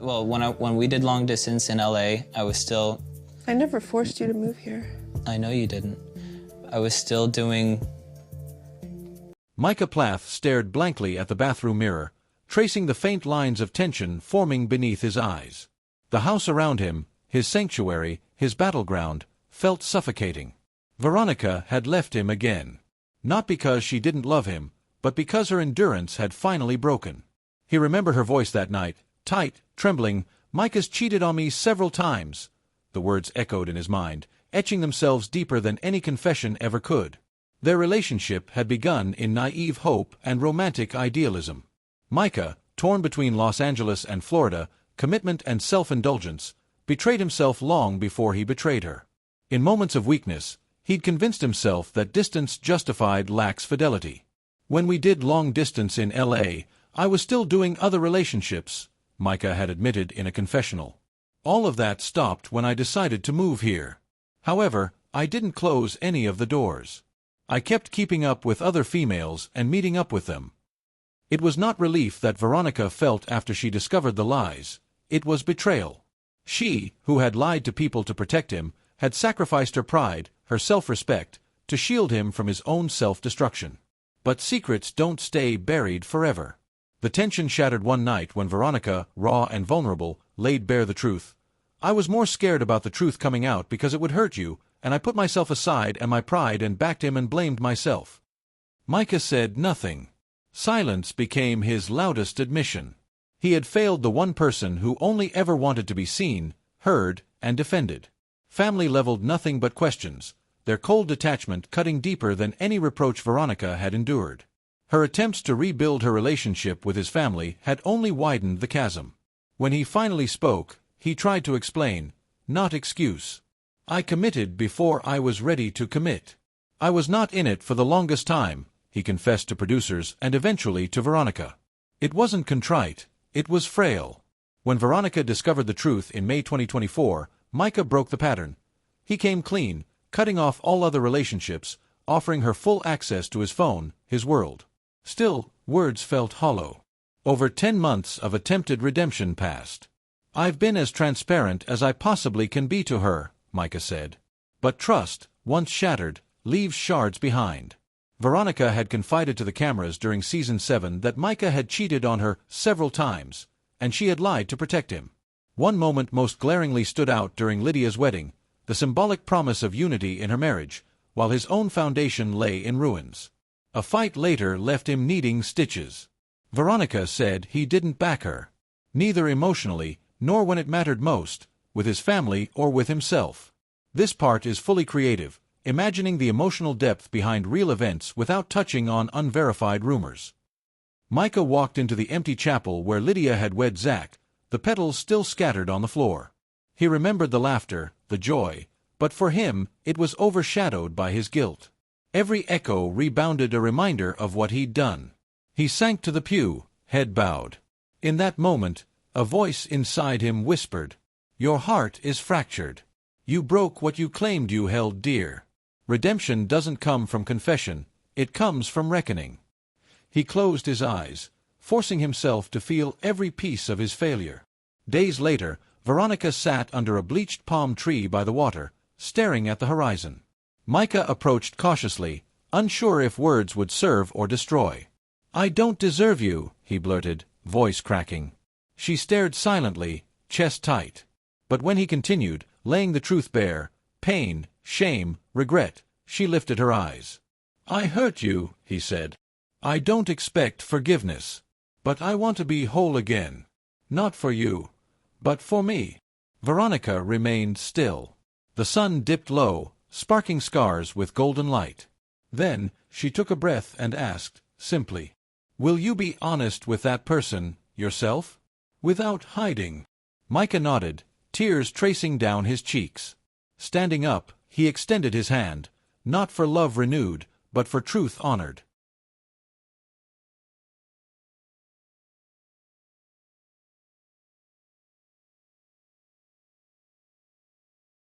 Well, when we did long distance in LA, I was still... I never forced you to move here. I know you didn't. I was still doing... Micah Plath stared blankly at the bathroom mirror, tracing the faint lines of tension forming beneath his eyes. The house around him, his sanctuary, his battleground, felt suffocating. Veronica had left him again. Not because she didn't love him, but because her endurance had finally broken. He remembered her voice that night, tight, trembling. "Micah's cheated on me several times." The words echoed in his mind, etching themselves deeper than any confession ever could. Their relationship had begun in naive hope and romantic idealism. Micah, torn between Los Angeles and Florida, commitment and self-indulgence, betrayed himself long before he betrayed her. In moments of weakness, he'd convinced himself that distance justified lax fidelity. "When we did long distance in LA, I was still doing other relationships," Micah had admitted in a confessional. "All of that stopped when I decided to move here. However, I didn't close any of the doors. I kept keeping up with other females and meeting up with them." It was not relief that Veronica felt after she discovered the lies. It was betrayal. She, who had lied to people to protect him, had sacrificed her pride, her self-respect, to shield him from his own self-destruction. But secrets don't stay buried forever. The tension shattered one night when Veronica, raw and vulnerable, laid bare the truth. "I was more scared about the truth coming out because it would hurt you, and I put myself aside and my pride and backed him and blamed myself." Micah said nothing. Silence became his loudest admission. He had failed the one person who only ever wanted to be seen, heard, and defended. Family leveled nothing but questions, their cold detachment cutting deeper than any reproach Veronica had endured. Her attempts to rebuild her relationship with his family had only widened the chasm. When he finally spoke, he tried to explain, not excuse. "I committed before I was ready to commit. I was not in it for the longest time," he confessed to producers and eventually to Veronica. It wasn't contrite, it was frail. When Veronica discovered the truth in May 2024, Micah broke the pattern. He came clean, cutting off all other relationships, offering her full access to his phone, his world. Still, words felt hollow. Over 10 months of attempted redemption passed. "I've been as transparent as I possibly can be to her," Micah said. But trust, once shattered, leaves shards behind. Veronica had confided to the cameras during Season 7 that Micah had cheated on her several times, and she had lied to protect him. One moment most glaringly stood out during Lydia's wedding, the symbolic promise of unity in her marriage, while his own foundation lay in ruins. A fight later left him needing stitches. Veronica said he didn't back her. Neither emotionally, nor when it mattered most, with his family or with himself. This part is fully creative, imagining the emotional depth behind real events without touching on unverified rumors. Micah walked into the empty chapel where Lydia had wed Zach, the petals still scattered on the floor. He remembered the laughter, the joy, but for him it was overshadowed by his guilt. Every echo rebounded a reminder of what he'd done. He sank to the pew, head bowed. In that moment, a voice inside him whispered, "Your heart is fractured. You broke what you claimed you held dear." Redemption doesn't come from confession, it comes from reckoning. He closed his eyes, forcing himself to feel every piece of his failure. Days later, Veronica sat under a bleached palm tree by the water, staring at the horizon. Micah approached cautiously, unsure if words would serve or destroy. "I don't deserve you," he blurted, voice cracking. She stared silently, chest tight. But when he continued, laying the truth bare, pain, shame, regret, she lifted her eyes. "I hurt you," he said. "I don't expect forgiveness. But I want to be whole again. Not for you, but for me." Veronica remained still. The sun dipped low, sparking scars with golden light. Then she took a breath and asked, simply, "Will you be honest with that person, yourself? Without hiding?" Micah nodded, tears tracing down his cheeks. Standing up, he extended his hand, not for love renewed, but for truth honored.